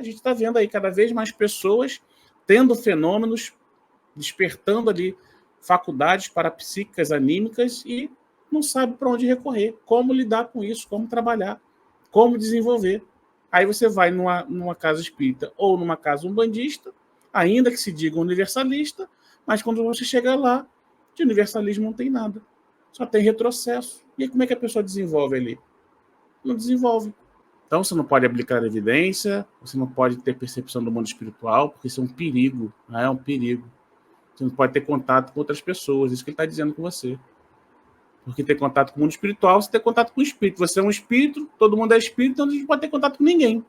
A gente está vendo aí cada vez mais pessoas tendo fenômenos, despertando ali faculdades parapsíquicas, anímicas e não sabe para onde recorrer, como lidar com isso, como trabalhar, como desenvolver. Aí você vai numa casa espírita ou numa casa umbandista, ainda que se diga universalista, mas quando você chega lá, de universalismo não tem nada. Só tem retrocesso. E aí como é que a pessoa desenvolve ali? Não desenvolve. Então você não pode aplicar evidência, você não pode ter percepção do mundo espiritual, porque isso é um perigo, né? É um perigo. Você não pode ter contato com outras pessoas, isso que ele está dizendo com você. Porque ter contato com o mundo espiritual, você ter contato com o espírito. Você é um espírito, todo mundo é espírito, então a gente não pode ter contato com ninguém.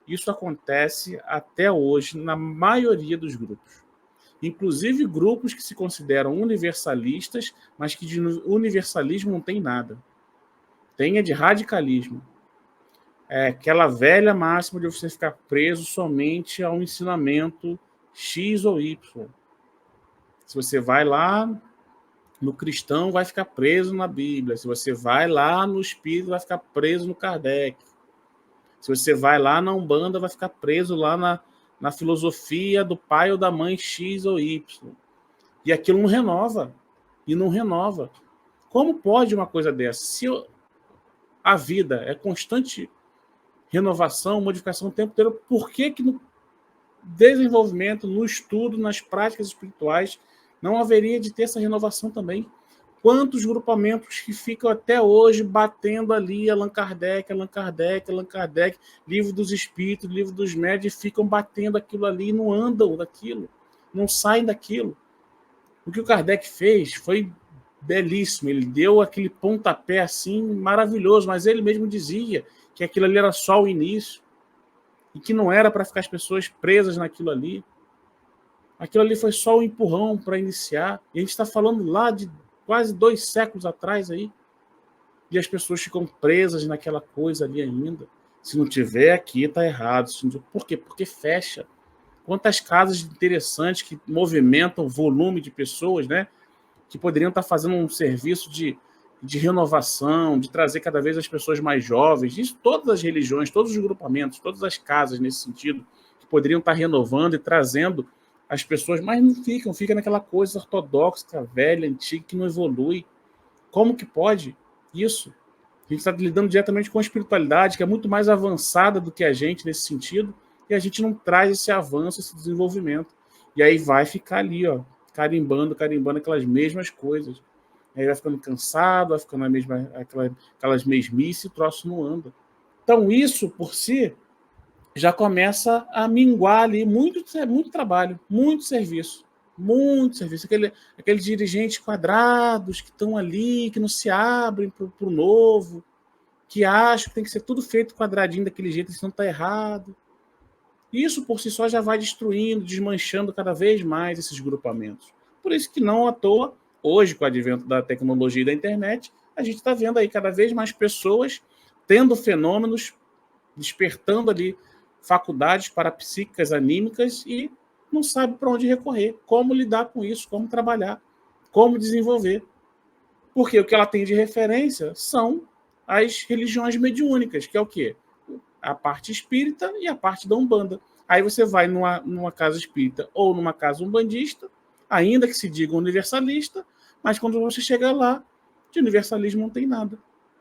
Isso acontece até hoje na maioria dos grupos. Inclusive grupos que se consideram universalistas, mas que de universalismo não tem nada. Tem é de radicalismo. É aquela velha máxima de você ficar preso somente ao ensinamento X ou Y. Se você vai lá no cristão, vai ficar preso na Bíblia. Se você vai lá no espírito, vai ficar preso no Kardec. Se você vai lá na Umbanda, vai ficar preso lá na filosofia do pai ou da mãe X ou Y. E aquilo não renova. E não renova. Como pode uma coisa dessa? Se a vida é constante renovação, modificação o tempo inteiro, por que no desenvolvimento, no estudo, nas práticas espirituais, não haveria de ter essa renovação também? Quantos grupamentos que ficam até hoje batendo ali Allan Kardec, Allan Kardec, Allan Kardec, livro dos espíritos, livro dos médios, e ficam batendo aquilo ali e não andam daquilo, não saem daquilo. O que o Kardec fez foi belíssimo, ele deu aquele pontapé assim maravilhoso, mas ele mesmo dizia que aquilo ali era só o início e que não era para ficar as pessoas presas naquilo ali. Aquilo ali foi só um empurrão para iniciar. E a gente está falando lá de quase 2 séculos atrás aí. E as pessoas ficam presas naquela coisa ali ainda. Se não tiver aqui, está errado. Por quê? Porque fecha. Quantas casas interessantes que movimentam o volume de pessoas, né? Que poderiam estar fazendo um serviço de renovação, de trazer cada vez as pessoas mais jovens. Isso todas as religiões, todos os grupamentos, todas as casas nesse sentido, que poderiam estar renovando e trazendo as pessoas, mas não ficam, fica naquela coisa ortodoxa, velha, antiga, que não evolui. Como que pode isso? A gente está lidando diretamente com a espiritualidade, que é muito mais avançada do que a gente nesse sentido, e a gente não traz esse avanço, esse desenvolvimento. E aí vai ficar ali, ó, carimbando aquelas mesmas coisas. Aí vai ficando cansado, vai ficando aquelas mesmices, e o troço não anda. Então isso, por si, já começa a minguar ali muito trabalho, muito serviço. Aqueles dirigentes quadrados que estão ali, que não se abrem para o novo, que acham que tem que ser tudo feito quadradinho daquele jeito, senão está errado. Isso por si só já vai destruindo, desmanchando cada vez mais esses grupamentos. Por isso que não à toa, hoje, com o advento da tecnologia e da internet, a gente está vendo aí cada vez mais pessoas tendo fenômenos, despertando ali faculdades parapsíquicas, anímicas e não sabe para onde recorrer, como lidar com isso, como trabalhar, como desenvolver. Porque o que ela tem de referência são as religiões mediúnicas, que é o quê? A parte espírita e a parte da Umbanda. Aí você vai numa casa espírita ou numa casa umbandista, ainda que se diga universalista, mas quando você chega lá, de universalismo não tem nada.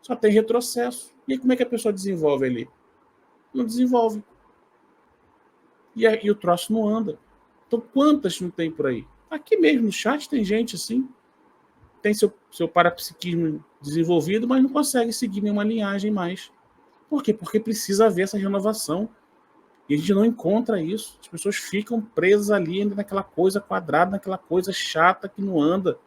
Só tem retrocesso. E aí como é que a pessoa desenvolve ali? Não desenvolve. E o troço não anda. Então quantas não tem por aí? Aqui mesmo no chat tem gente assim, tem seu parapsiquismo desenvolvido, mas não consegue seguir nenhuma linhagem mais. Por quê? Porque precisa haver essa renovação. E a gente não encontra isso. As pessoas ficam presas ali ainda naquela coisa quadrada, naquela coisa chata que não anda.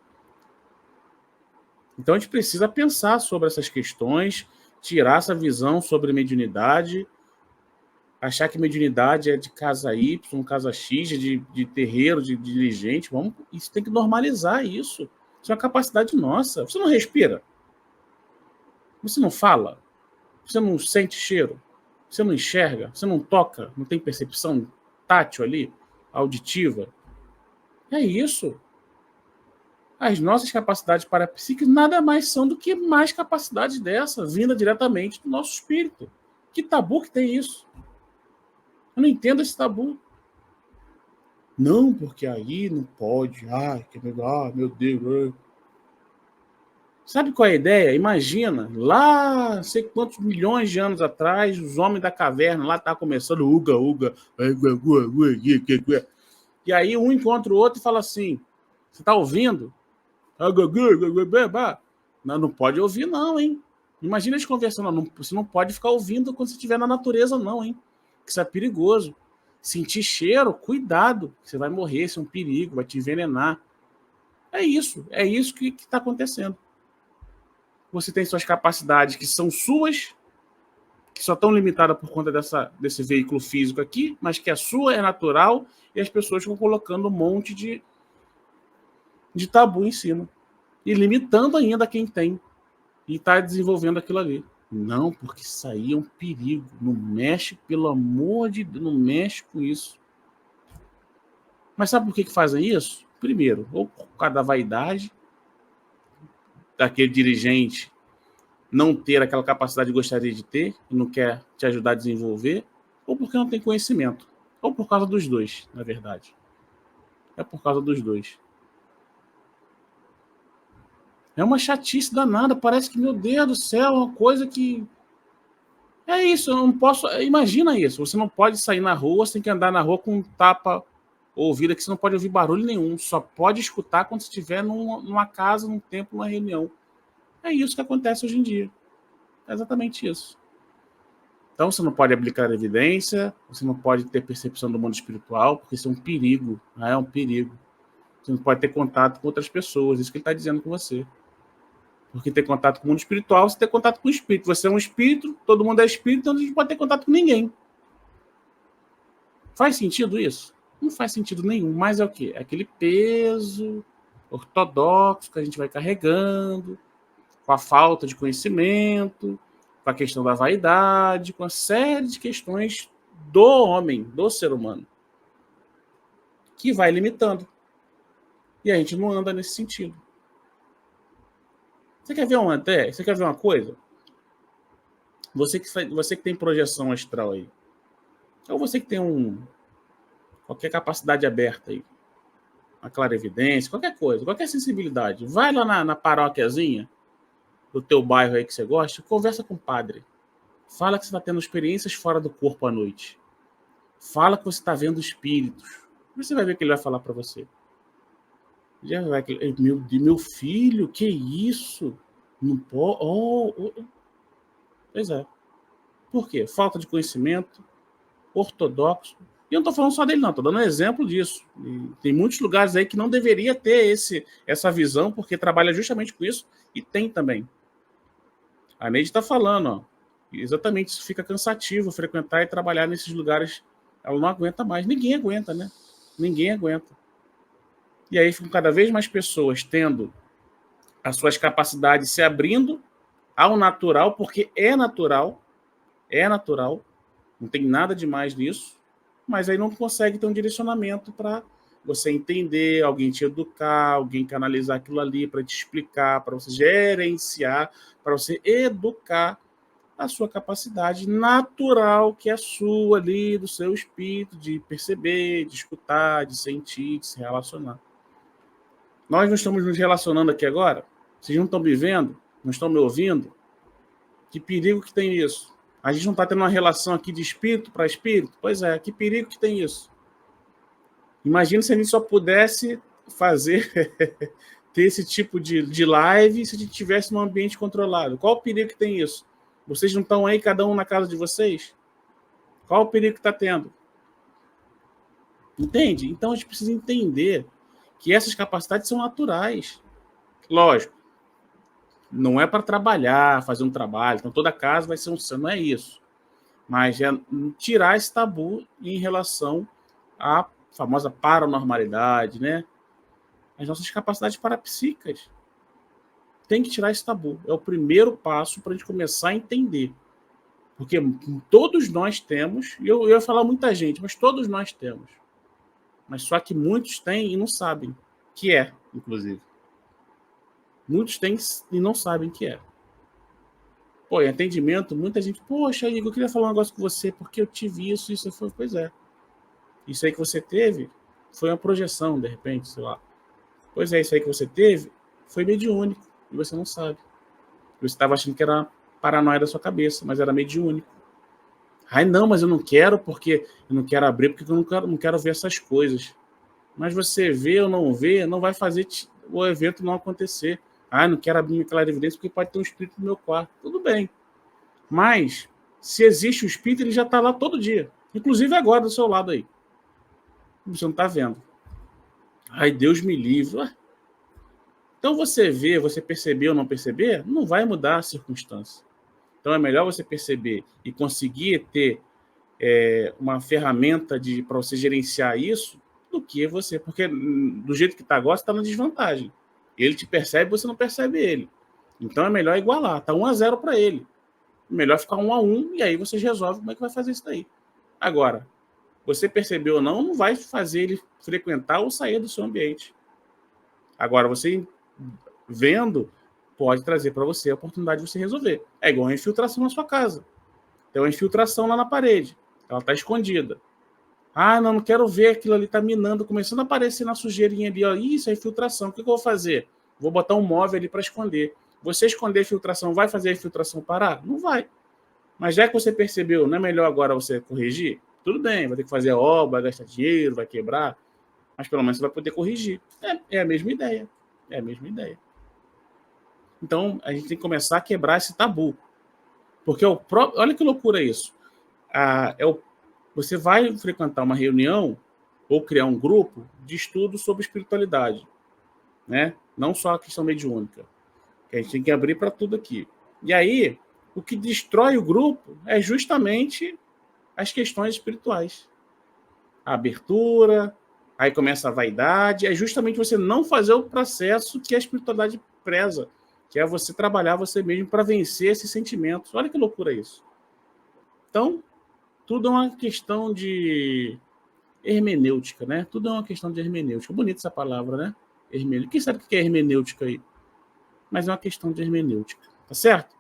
Então a gente precisa pensar sobre essas questões, tirar essa visão sobre mediunidade, achar que mediunidade é de casa Y, casa X, de terreiro, de dirigente. Isso tem que normalizar isso. Isso é uma capacidade nossa. Você não respira? Você não fala? Você não sente cheiro? Você não enxerga? Você não toca? Não tem percepção tátil ali? Auditiva? É isso. As nossas capacidades parapsíquicas nada mais são do que mais capacidades dessa, vinda diretamente do nosso espírito. Que tabu que tem isso? Eu não entendo esse tabu. Não, porque aí não pode. Ai, que legal, meu Deus. Sabe qual é a ideia? Imagina, lá, não sei quantos milhões de anos atrás, os homens da caverna lá estavam começando, uga, uga. E aí um encontra o outro e fala assim, você está ouvindo? Não, não pode ouvir não, hein? Imagina eles conversando, não, você não pode ficar ouvindo quando você estiver na natureza não, hein? Isso é perigoso. Sentir cheiro, cuidado, você vai morrer, isso é um perigo, vai te envenenar. É isso que está acontecendo. Você tem suas capacidades que são suas, que só estão limitadas por conta desse veículo físico aqui, mas que a sua é natural, e as pessoas ficam colocando um monte de tabu em cima. E limitando ainda quem tem. E está desenvolvendo aquilo ali. Não, porque isso aí é um perigo. Não mexe, pelo amor de Deus, não mexe com isso. Mas sabe por que fazem isso? Primeiro, ou por causa da vaidade daquele dirigente não ter aquela capacidade que gostaria de ter e não quer te ajudar a desenvolver, ou porque não tem conhecimento. Ou por causa dos dois, na verdade. É por causa dos dois. É uma chatice danada. Parece que, meu Deus do céu, é uma coisa que... É isso, eu não posso... Imagina isso. Você não pode sair na rua, você tem que andar na rua com um tapa ouvido, que você não pode ouvir barulho nenhum. Só pode escutar quando você estiver numa casa, num templo, numa reunião. É isso que acontece hoje em dia. É exatamente isso. Então você não pode aplicar evidência, você não pode ter percepção do mundo espiritual, porque isso é um perigo. Né? É um perigo. Você não pode ter contato com outras pessoas. Isso que ele está dizendo com você. Porque ter contato com o mundo espiritual, você ter contato com o espírito. Você é um espírito, todo mundo é espírito, então a gente não pode ter contato com ninguém. Faz sentido isso? Não faz sentido nenhum, mas é o quê? É aquele peso ortodoxo que a gente vai carregando, com a falta de conhecimento, com a questão da vaidade, com uma série de questões do homem, do ser humano, que vai limitando. E a gente não anda nesse sentido. Você quer ver uma coisa? Você que tem projeção astral aí, ou você que tem qualquer capacidade aberta aí, uma clarevidência, qualquer coisa, qualquer sensibilidade, vai lá na paróquiazinha do teu bairro aí que você gosta, conversa com o padre. Fala que você está tendo experiências fora do corpo à noite. Fala que você está vendo espíritos. Você vai ver o que ele vai falar para você. Já vai, meu filho, que isso? Não pode. Pois é. Por quê? Falta de conhecimento, ortodoxo. E eu não estou falando só dele, não. Estou dando um exemplo disso. E tem muitos lugares aí que não deveria ter essa visão, porque trabalha justamente com isso, e tem também. A Neide está falando, ó. Exatamente, isso fica cansativo, frequentar e trabalhar nesses lugares. Ela não aguenta mais. Ninguém aguenta, né? Ninguém aguenta. E aí ficam cada vez mais pessoas tendo as suas capacidades se abrindo ao natural, porque é natural, não tem nada de mais nisso, mas aí não consegue ter um direcionamento para você entender, alguém te educar, alguém canalizar aquilo ali para te explicar, para você gerenciar, para você educar a sua capacidade natural, que é a sua ali, do seu espírito, de perceber, de escutar, de sentir, de se relacionar. Nós não estamos nos relacionando aqui agora? Vocês não estão me vendo? Não estão me ouvindo? Que perigo que tem isso? A gente não está tendo uma relação aqui de espírito para espírito? Pois é, que perigo que tem isso? Imagina se a gente só pudesse fazer, ter esse tipo de live se a gente tivesse num ambiente controlado. Qual o perigo que tem isso? Vocês não estão aí, cada um na casa de vocês? Qual o perigo que está tendo? Entende? Então a gente precisa entender que essas capacidades são naturais. Lógico, não é para trabalhar, fazer um trabalho, então toda casa vai ser um céu, não é isso. Mas é tirar esse tabu em relação à famosa paranormalidade, né? As nossas capacidades parapsíquicas. Tem que tirar esse tabu. É o primeiro passo para a gente começar a entender. Porque todos nós temos, e eu ia falar muita gente, mas todos nós temos. Mas só que muitos têm e não sabem. Que é, inclusive. Muitos têm e não sabem que é. Pô, em atendimento, muita gente, poxa, Igor, eu queria falar um negócio com você, porque eu tive isso foi, pois é. Isso aí que você teve foi uma projeção, de repente, sei lá. Pois é, isso aí que você teve foi mediúnico, e você não sabe. Você estava achando que era paranoia da sua cabeça, mas era mediúnico. Ai, não, mas eu não quero porque eu não quero abrir, porque eu não quero ver essas coisas. Mas você vê ou não vê, não vai fazer o evento não acontecer. Ah, não quero abrir minha clarividência porque pode ter um espírito no meu quarto. Tudo bem. Mas, se existe o espírito, ele já está lá todo dia. Inclusive agora, do seu lado aí. Você não está vendo. Ai, Deus me livre. Ué. Então, você vê, você perceber ou não perceber, não vai mudar a circunstância. Então, é melhor você perceber e conseguir ter uma ferramenta para você gerenciar isso do que você. Porque do jeito que está agora, você está na desvantagem. Ele te percebe, você não percebe ele. Então, é melhor igualar. Está 1-0 para ele. Melhor ficar 1-1 e aí vocês resolvem como é que vai fazer isso daí. Agora, você percebeu ou não, não vai fazer ele frequentar ou sair do seu ambiente. Agora, você vendo, pode trazer para você a oportunidade de você resolver. É igual uma infiltração na sua casa. Tem uma infiltração lá na parede. Ela está escondida. Ah, não quero ver, aquilo ali está minando, começando a aparecer na sujeirinha ali. Ó. Isso é infiltração. O que eu vou fazer? Vou botar um móvel ali para esconder. Você esconder a infiltração vai fazer a infiltração parar? Não vai. Mas já que você percebeu, não é melhor agora você corrigir? Tudo bem, vai ter que fazer obra, vai gastar dinheiro, vai quebrar, mas pelo menos você vai poder corrigir. É a mesma ideia. É a mesma ideia. Então, a gente tem que começar a quebrar esse tabu. Porque olha que loucura isso. Você vai frequentar uma reunião ou criar um grupo de estudo sobre espiritualidade. Né? Não só a questão mediúnica. Que a gente tem que abrir para tudo aqui. E aí, o que destrói o grupo é justamente as questões espirituais. A abertura, aí começa a vaidade, é justamente você não fazer o processo que a espiritualidade preza, que é você trabalhar você mesmo para vencer esses sentimentos. Olha que loucura isso. Então, tudo é uma questão de hermenêutica, né? Tudo é uma questão de hermenêutica. Bonita essa palavra, né? Hermenêutica. Quem sabe o que é hermenêutica aí? Mas é uma questão de hermenêutica, tá certo?